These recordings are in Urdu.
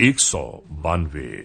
192।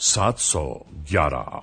711।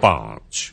5।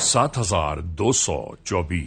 7224।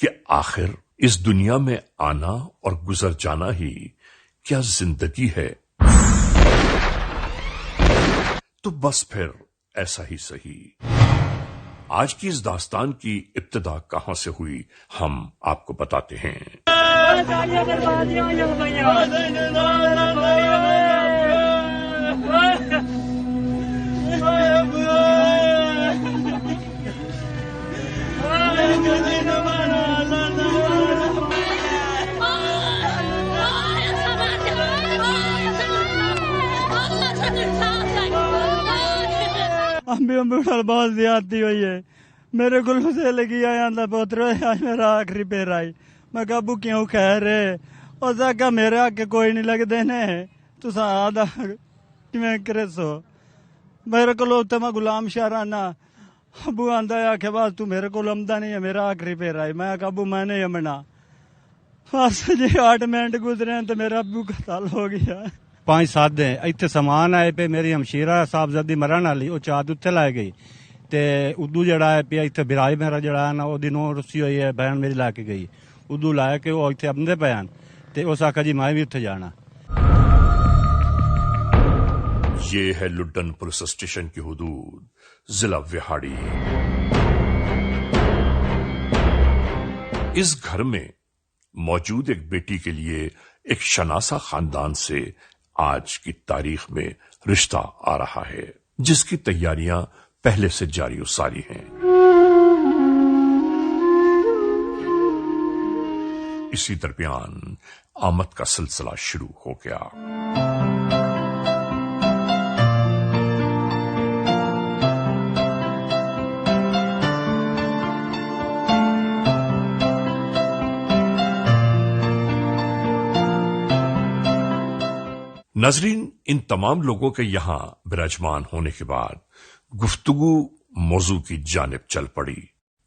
کہ آخر اس دنیا میں آنا اور گزر جانا ہی کیا زندگی ہے؟ تو بس پھر ایسا ہی صحیح۔ آج کی اس داستان کی ابتدا کہاں سے ہوئی ہم آپ کو بتاتے ہیں۔ بہت زیادتی ہوئی ہے میرے کو سے لگی آیا پوتر آج میرا آخری پیر آئی میں کہا ابو کیوں خیر ہے اس آگا میرے آگے کوئی نہیں لگتے نے تو آدھا میں کرے سو میرے کو میں غلام شاہرانا ابو آندا ہے آخر بس تو میرے کو آمدہ نہیں ہے میرا آخری پیر آئی میں کہا ابو میں نہیں امنا بس جی 8 منٹ گزرے ہیں تو میرا ابو قتل ہو گیا۔ 5-7 دن اتنے سامان آئے پہ میری ہمشیرہ صاحبزادی مرن والی وہ چاد اتنے لائے گئی تے ادو جڑا ہے پیا اتنے برائی میرا جڑا ہے نا وہ نو رسی ہوئی ہے بہن میری لے کے گئی ادو لائے کے وہ اتنے آدھے پے تے اس آخا جی میں بھی اتنے جانا۔ یہ ہے لڈن پولیس اسٹیشن کی حدود، ضلع وہاڑی۔ اس گھر میں موجود ایک بیٹی کے لیے ایک شناسا خاندان سے آج کی تاریخ میں رشتہ آ رہا ہے، جس کی تیاریاں پہلے سے جاری و ساری ہیں۔ اسی درمیان آمد کا سلسلہ شروع ہو گیا۔ ناظرین، ان تمام لوگوں کے یہاں براجمان ہونے کے بعد گفتگو موضوع کی جانب چل پڑی،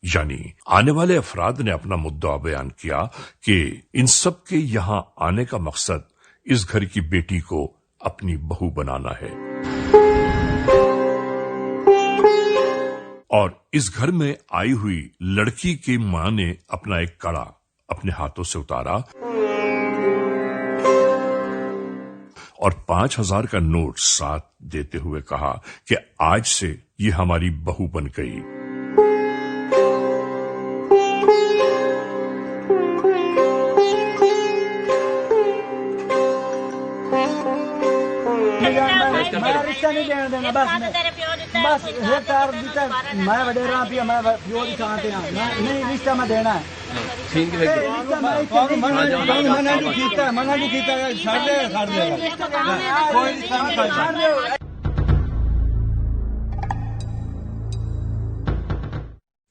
یعنی آنے والے افراد نے اپنا مدعا بیان کیا کہ ان سب کے یہاں آنے کا مقصد اس گھر کی بیٹی کو اپنی بہو بنانا ہے، اور اس گھر میں آئی ہوئی لڑکی کی ماں نے اپنا ایک کڑا اپنے ہاتھوں سے اتارا اور 5,000 کا نوٹ ساتھ دیتے ہوئے کہا کہ آج سے یہ ہماری بہو بن گئی۔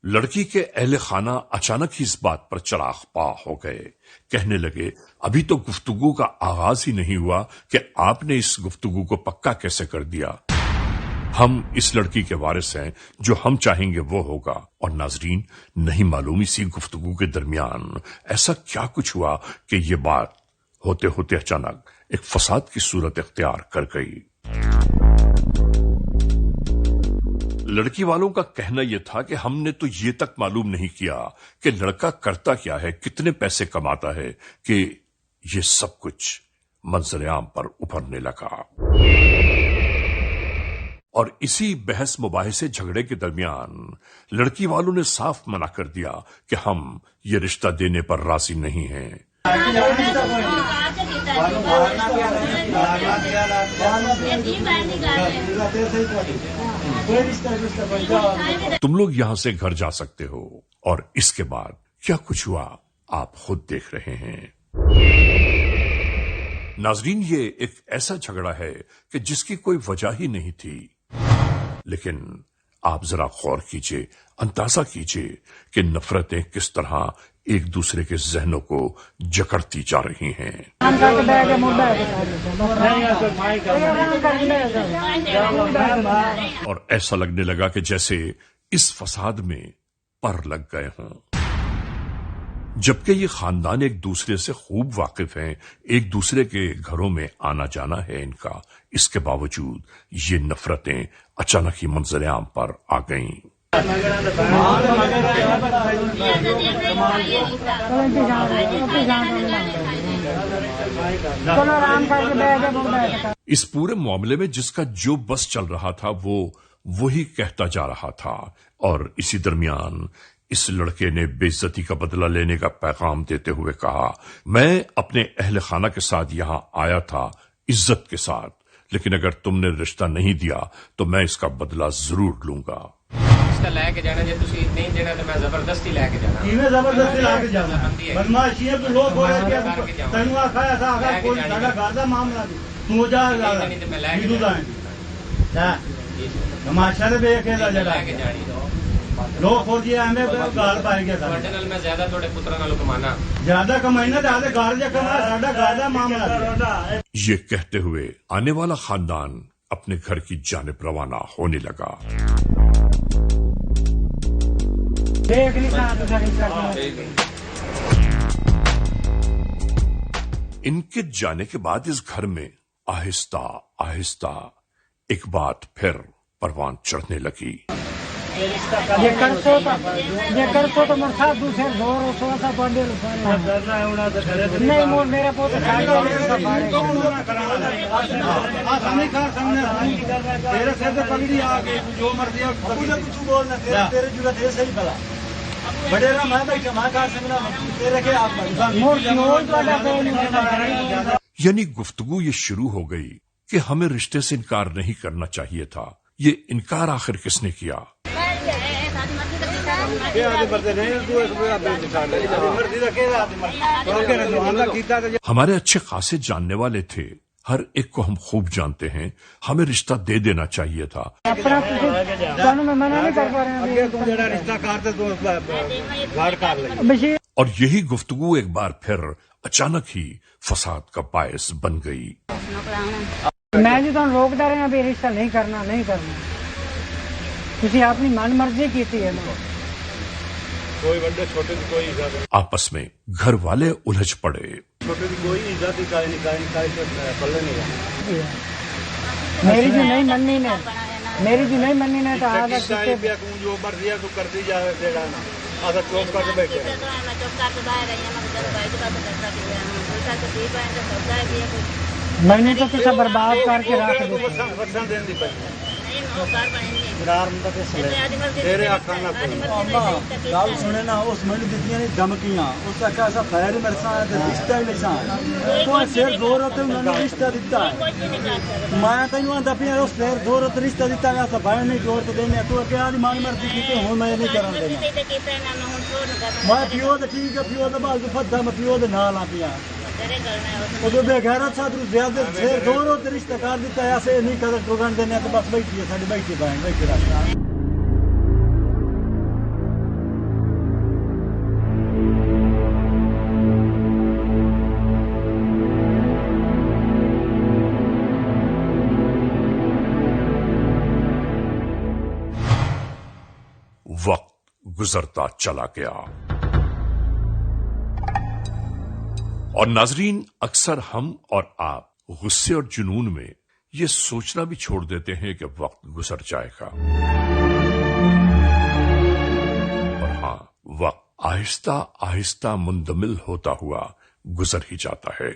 لڑکی کے اہل خانہ اچانک ہی اس بات پر چراغ پا ہو گئے، کہنے لگے ابھی تو گفتگو کا آغاز ہی نہیں ہوا کہ آپ نے اس گفتگو کو پکا کیسے کر دیا؟ ہم اس لڑکی کے وارث ہیں، جو ہم چاہیں گے وہ ہوگا۔ اور ناظرین، نہیں معلوم اسی گفتگو کے درمیان ایسا کیا کچھ ہوا کہ یہ بات ہوتے ہوتے اچانک ایک فساد کی صورت اختیار کر گئی۔ لڑکی والوں کا کہنا یہ تھا کہ ہم نے تو یہ تک معلوم نہیں کیا کہ لڑکا کرتا کیا ہے، کتنے پیسے کماتا ہے، کہ یہ سب کچھ منظر عام پر ابھرنے لگا۔ اور اسی بحث مباحثے جھگڑے کے درمیان لڑکی والوں نے صاف منع کر دیا کہ ہم یہ رشتہ دینے پر راضی نہیں ہیں۔ تم لوگ یہاں سے گھر جا سکتے ہو۔ اور اس کے بعد کیا کچھ ہوا آپ خود دیکھ رہے ہیں۔ ناظرین، یہ ایک ایسا جھگڑا ہے کہ جس کی کوئی وجہ ہی نہیں تھی، لیکن آپ ذرا غور کیجئے، اندازہ کیجئے کہ نفرتیں کس طرح ایک دوسرے کے ذہنوں کو جکڑتی جا رہی ہیں۔ اور ایسا لگنے لگا کہ جیسے اس فساد میں پر لگ گئے ہوں، جبکہ یہ خاندان ایک دوسرے سے خوب واقف ہیں، ایک دوسرے کے گھروں میں آنا جانا ہے ان کا، اس کے باوجود یہ نفرتیں اچانک ہی منظر عام پر آ گئیں۔ اس پورے معاملے میں جس کا جو بس چل رہا تھا وہ وہی کہتا جا رہا تھا، اور اسی درمیان اس لڑکے نے بے عزتی کا بدلہ لینے کا پیغام دیتے ہوئے کہا، میں اپنے اہل خانہ کے ساتھ یہاں آیا تھا عزت کے ساتھ، لیکن اگر تم نے رشتہ نہیں دیا تو میں اس کا بدلہ ضرور لوں گا۔ رشتہ لے کے جانا، جی تسی نہیں دینا تو میں زبردستی لے کے جانا۔ میں زبردستی لے کے جانا بدماشی ہے، تو لوگ ہو رہے کہ تینوں آخایا تھا اگر کوئی ساڈا گھر دا معاملہ تو جا گا میدو جائیں تماشا دے ویکھ کے جڑا لے کے جانی لوگ ہو جی ہمیں گال پائے گیا تواڈے نال میں زیادہ تواڈے پتراں نالوں کمانا، زیادہ کمائنا تے آدھے گھر جا کما، ساڈا گھر دا معاملہ۔ یہ کہتے ہوئے آنے والا خاندان اپنے گھر کی جانب روانہ ہونے لگا۔ ان کے جانے کے بعد اس گھر میں آہستہ آہستہ ایک بات پھر پروان چڑھنے لگی۔ یہ کرسو تو مرسا دوسرے زور ہو سوا سا بندے نہیں مور میرا پوت آسانی کھا سامنے تیرے سر سے پگڑی آ گئی جو مرضی کچھ بولنا تیرے جگہ دے صحیح بلا بڑے نا میں بیٹھا میں کہا سمجھنا تیرے کے آپ یعنی گفتگو یہ شروع ہو گئی کہ ہمیں رشتے سے انکار نہیں کرنا چاہیے تھا۔ یہ انکار آخر کس نے کیا؟ ہمارے اچھے خاصے جاننے والے تھے، ہر ایک کو ہم خوب جانتے ہیں، ہمیں رشتہ دے دینا چاہیے تھا۔ اور یہی گفتگو ایک بار پھر اچانک ہی فساد کا باعث بن گئی۔ میں جو تم روکتا رہنا بھی رشتہ نہیں کرنا نہیں کرنا، تسی اپنی من مرضی کی ہے نا۔ کوئی بڑے چھوٹے کی کوئی عزت آپس میں گھر والے الجھ پڑے۔ چھوٹے کی کوئی عزت ہی پلے نہیں۔ میری جو نہیں مننی نے میری جو نہیں مننی نے تو آگے جو مرضی ہے تو کرتی جائے تیرا نا آدھا چوپ کر کے بیٹھے میں نے تو کچھ برباد کر کے رکھ دیا۔ وسن دین دی پئی گل سنے نا اس مجھے دیتی نہیں دھمکیاں، اس کا ایسا خیر میرے ساتھ رشتہ ہی نہیں تو پھر دو روتے انہوں نے رشتہ دیتا ہے۔ میں تینوں آتا پیا اس پھر دو روتے رشتہ دیتا ہے بھائی نہیں جوڑ تو دینے تو کیا مان مرضی کی ہوں میں نہیں کرنا دینا۔ میں پیو تو ٹھیک ہے، پیو تو بعد فدا میں پیو تو نال آ پیا بے غیرت ساتھ زیادہ دو روتے رشتہ کر دیتا ہے، ایسے نہیں کر ٹوگن دینے تو بس بیٹھی ہے ساری بیٹھی بہن بیٹھی رکھنا۔ وقت گزرتا چلا گیا اور ناظرین، اکثر ہم اور آپ غصے اور جنون میں یہ سوچنا بھی چھوڑ دیتے ہیں کہ وقت گزر جائے گا، اور ہاں، وقت آہستہ آہستہ مندمل ہوتا ہوا گزر ہی جاتا ہے۔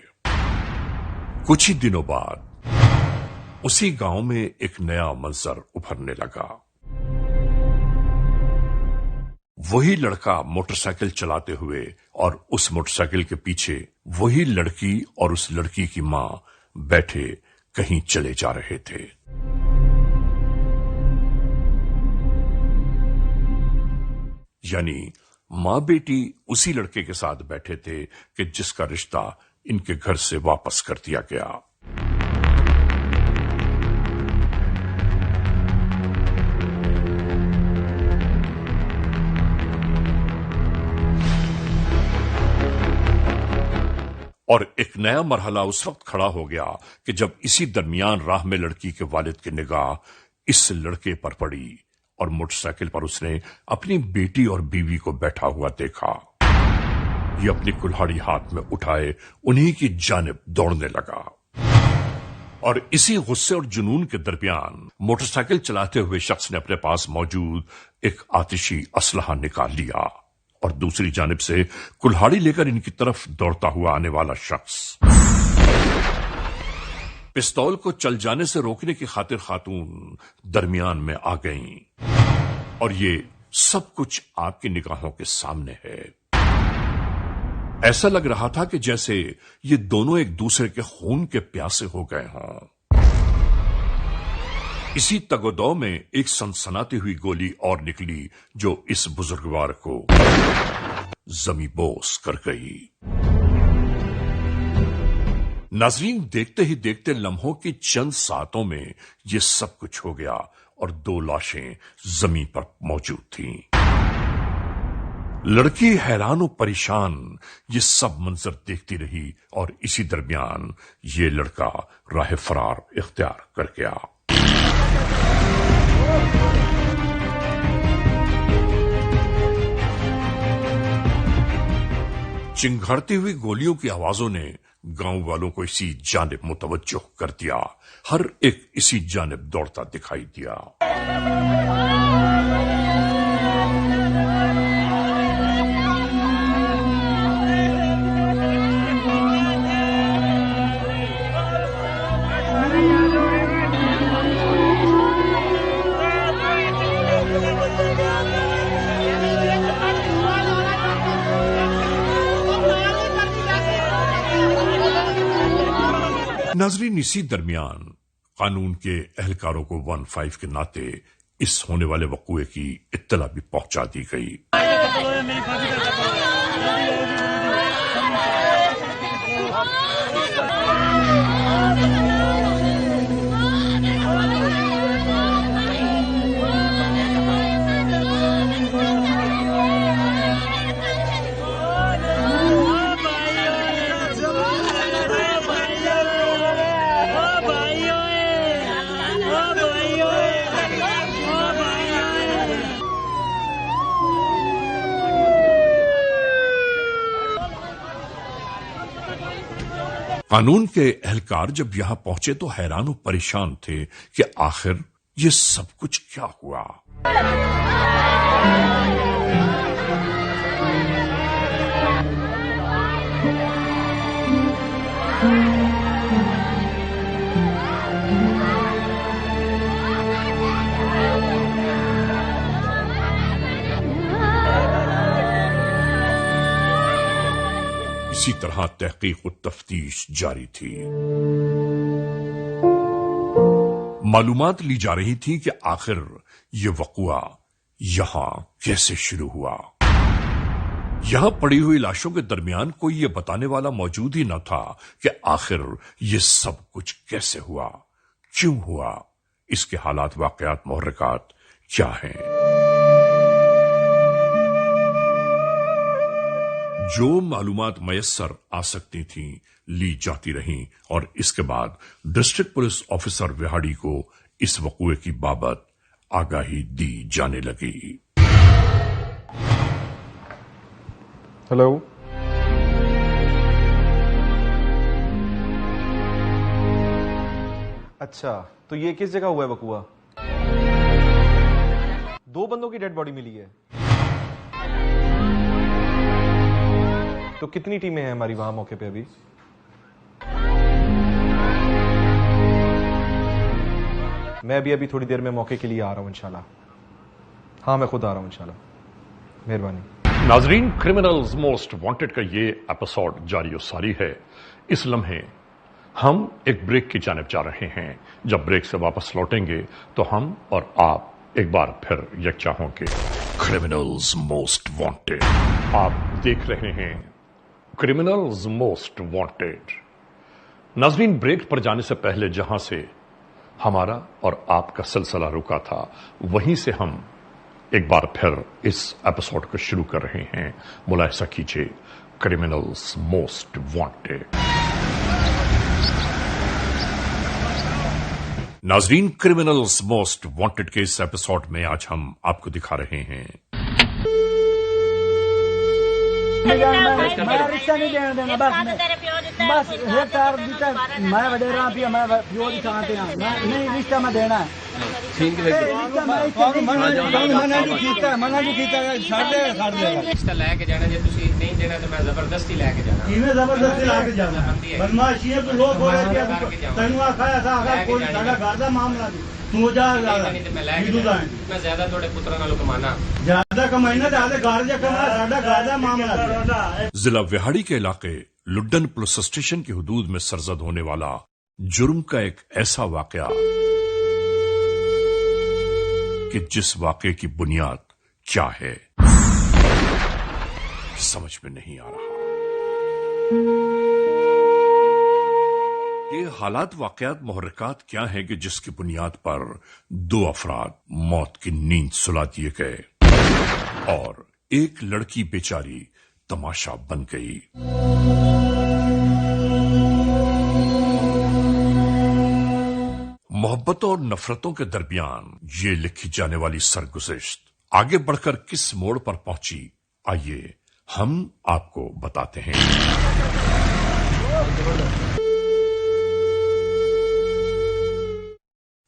کچھ ہی دنوں بعد اسی گاؤں میں ایک نیا منظر ابھرنے لگا۔ وہی لڑکا موٹر سائیکل چلاتے ہوئے اور اس موٹر سائیکل کے پیچھے وہی لڑکی اور اس لڑکی کی ماں بیٹھے کہیں چلے جا رہے تھے۔ یعنی ماں بیٹی اسی لڑکے کے ساتھ بیٹھے تھے کہ جس کا رشتہ ان کے گھر سے واپس کر دیا گیا۔ اور ایک نیا مرحلہ اس وقت کھڑا ہو گیا کہ جب اسی درمیان راہ میں لڑکی کے والد کی نگاہ اس لڑکے پر پڑی اور موٹر سائیکل پر اس نے اپنی بیٹی اور بیوی کو بیٹھا ہوا دیکھا۔ یہ اپنی کلہاڑی ہاتھ میں اٹھائے انہی کی جانب دوڑنے لگا۔ اور اسی غصے اور جنون کے درمیان موٹر سائیکل چلاتے ہوئے شخص نے اپنے پاس موجود ایک آتشی اسلحہ نکال لیا اور دوسری جانب سے کلہاڑی لے کر ان کی طرف دوڑتا ہوا آنے والا شخص پستول کو چل جانے سے روکنے کی خاطر خاتون درمیان میں آ گئیں اور یہ سب کچھ آپ کی نگاہوں کے سامنے ہے۔ ایسا لگ رہا تھا کہ جیسے یہ دونوں ایک دوسرے کے خون کے پیاسے ہو گئے ہوں۔ اسی تگودو میں ایک سنسناتی ہوئی گولی اور نکلی جو اس بزرگوار کو زمیں بوس کر گئی۔ ناظرین، دیکھتے ہی دیکھتے لمحوں کی چند ساعتوں میں یہ سب کچھ ہو گیا اور 2 لاشیں زمین پر موجود تھیں۔ لڑکی حیران و پریشان یہ سب منظر دیکھتی رہی اور اسی درمیان یہ لڑکا راہ فرار اختیار کر گیا۔ چنگھاڑتی ہوئی گولیوں کی آوازوں نے گاؤں والوں کو اسی جانب متوجہ کر دیا۔ ہر ایک اسی جانب دوڑتا دکھائی دیا۔ ناظرین، اسی درمیان قانون کے اہلکاروں کو 15 کے ناطے اس ہونے والے وقوعے کی اطلاع بھی پہنچا دی گئی۔ قانون کے اہلکار جب یہاں پہنچے تو حیران و پریشان تھے کہ آخر یہ سب کچھ کیا ہوا۔ اسی طرح تحقیق و تفتیش جاری تھی۔ معلومات لی جا رہی تھی کہ آخر یہ وقوعہ یہاں کیسے شروع ہوا۔ یہاں پڑی ہوئی لاشوں کے درمیان کوئی یہ بتانے والا موجود ہی نہ تھا کہ آخر یہ سب کچھ کیسے ہوا، کیوں ہوا، اس کے حالات، واقعات، محرکات کیا ہیں۔ جو معلومات میسر آ سکتی تھیں لی جاتی رہیں اور اس کے بعد ڈسٹرکٹ پولیس آفیسر وہاڑی کو اس وقوعے کی بابت آگاہی دی جانے لگی۔ ہیلو، اچھا تو یہ کس جگہ ہوا ہے وقوعہ؟ 2 بندوں کی ڈیڈ باڈی ملی ہے۔ تو کتنی ٹیمیں ہیں ہماری وہاں موقع پہ ابھی؟ میں ابھی تھوڑی دیر میں موقع کے لیے آ رہا ہوں انشاءاللہ۔ ہاں میں خود آ رہا ہوں انشاءاللہ، مہربانی۔ ناظرین، کرمنلز موسٹ وانٹڈ کا یہ ایپیسوڈ جاری و ساری ہے۔ اس لمحے ہم ایک بریک کی جانب جا رہے ہیں۔ جب بریک سے واپس لوٹیں گے تو ہم اور آپ ایک بار پھر یکجا ہوں گے۔ Criminals Most Wanted. آپ دیکھ رہے ہیں کرمنلز موسٹ وانٹڈ۔ ناظرین، بریک پر جانے سے پہلے جہاں سے ہمارا اور آپ کا سلسلہ رکا تھا وہیں سے ہم ایک بار پھر اس ایپیسوڈ کو شروع کر رہے ہیں۔ ملاحظہ کیجیے، کرمنلز موسٹ وانٹڈ۔ ناظرین، کرمنلز موسٹ وانٹڈ کے اس ایپیسوڈ میں آج ہم آپ کو دکھا رہے ہیں نہیں جانا میں رشتہ نہیں دینا دینا بس بس ایک تار دیتا میں وڈیرا پیا میں پیو دی چاہتے ہیں نہیں رشتہ میں دینا ہے رشتہ لے کے جانا جی تسی نہیں دینا تو میں زبردستی لے کے جانا زبردستی لا کے جانا بدماشی ہے تو لوگ ہو رہے ہیں تینوں آخا ایسا آخا کوئی ساڑا گھر دا معاملہ نہیں تو جا میں زیادہ تھوڑے پتروں نالوں کمانا زیادہ کمائنا زیادہ گھر جا کما ساڑا گھر دا معاملہ ضلع وہاڑی کے علاقے لڈن پولیس اسٹیشن کی حدود میں سرزد ہونے والا جرم کا ایک ایسا واقعہ کہ جس واقعے کی بنیاد کیا ہے سمجھ میں نہیں آ رہا۔ یہ حالات واقعات محرکات کیا ہیں کہ جس کی بنیاد پر 2 افراد موت کی نیند سلا دیے گئے اور ایک لڑکی بیچاری تماشا بن گئی۔ محبتوں اور نفرتوں کے درمیان یہ لکھی جانے والی سرگزشت آگے بڑھ کر کس موڑ پر پہنچی، آئیے ہم آپ کو بتاتے ہیں۔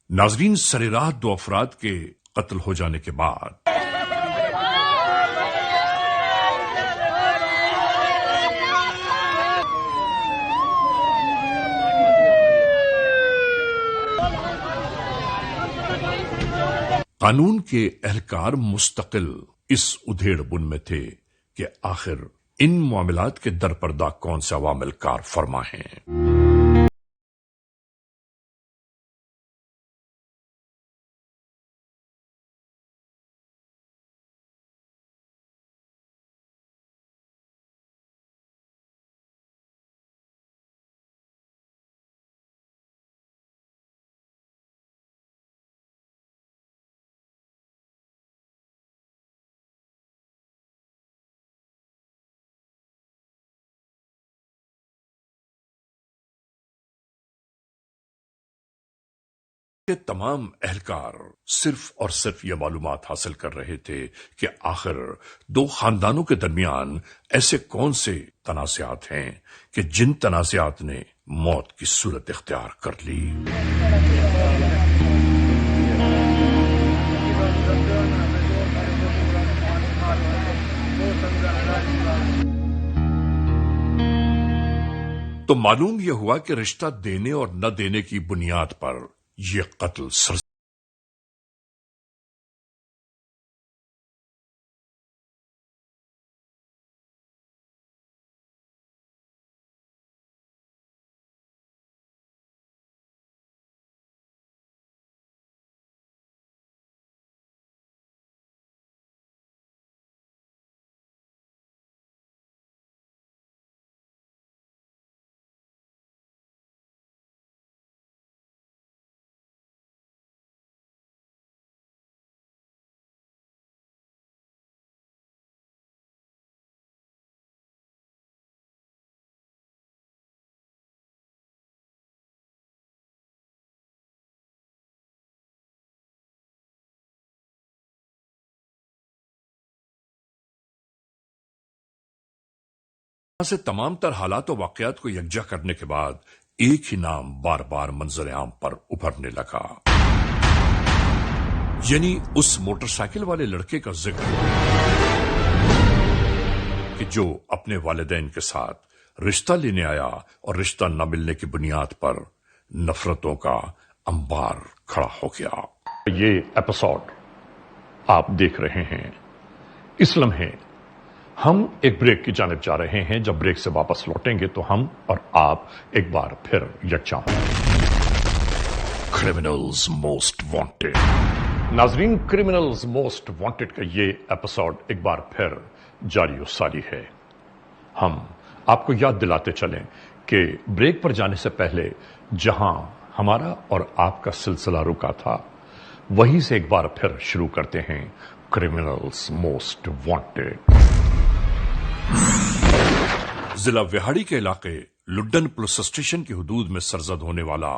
ناظرین، سر راہ 2 افراد کے قتل ہو جانے کے بعد قانون کے اہلکار مستقل اس ادھیڑ بن میں تھے کہ آخر ان معاملات کے درپردہ کون سے عوامل کار فرما ہیں۔ تمام اہلکار صرف اور صرف یہ معلومات حاصل کر رہے تھے کہ آخر 2 خاندانوں کے درمیان ایسے کون سے تنازعات ہیں کہ جن تنازعات نے موت کی صورت اختیار کر لی۔ تو معلوم یہ ہوا کہ رشتہ دینے اور نہ دینے کی بنیاد پر یہ قتل سے تمام تر حالات و واقعات کو یکجا کرنے کے بعد ایک ہی نام بار بار منظر عام پر ابھرنے لگا، یعنی اس موٹر سائیکل والے لڑکے کا ذکر کہ جو اپنے والدین کے ساتھ رشتہ لینے آیا اور رشتہ نہ ملنے کی بنیاد پر نفرتوں کا انبار کھڑا ہو گیا۔ یہ ایپیسوڈ آپ دیکھ رہے ہیں۔ اس لمحے ہم ایک بریک کی جانب جا رہے ہیں۔ جب بریک سے واپس لوٹیں گے تو ہم اور آپ ایک بار پھر یکجا ہوں گے۔ Criminals Most Wanted. ناظرین، کرمنلز موسٹ وانٹڈ کا یہ ایپیسوڈ ایک بار پھر جاری و ساری ہے۔ ہم آپ کو یاد دلاتے چلیں کہ بریک پر جانے سے پہلے جہاں ہمارا اور آپ کا سلسلہ رکا تھا وہیں سے ایک بار پھر شروع کرتے ہیں کرمنلز موسٹ وانٹڈ۔ ضلع وہاڑی کے علاقے لڈن پولیس اسٹیشن کی حدود میں سرزد ہونے والا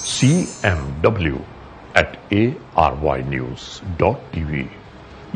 cmw@arYnews.tv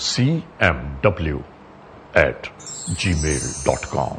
cmw@gmail.com।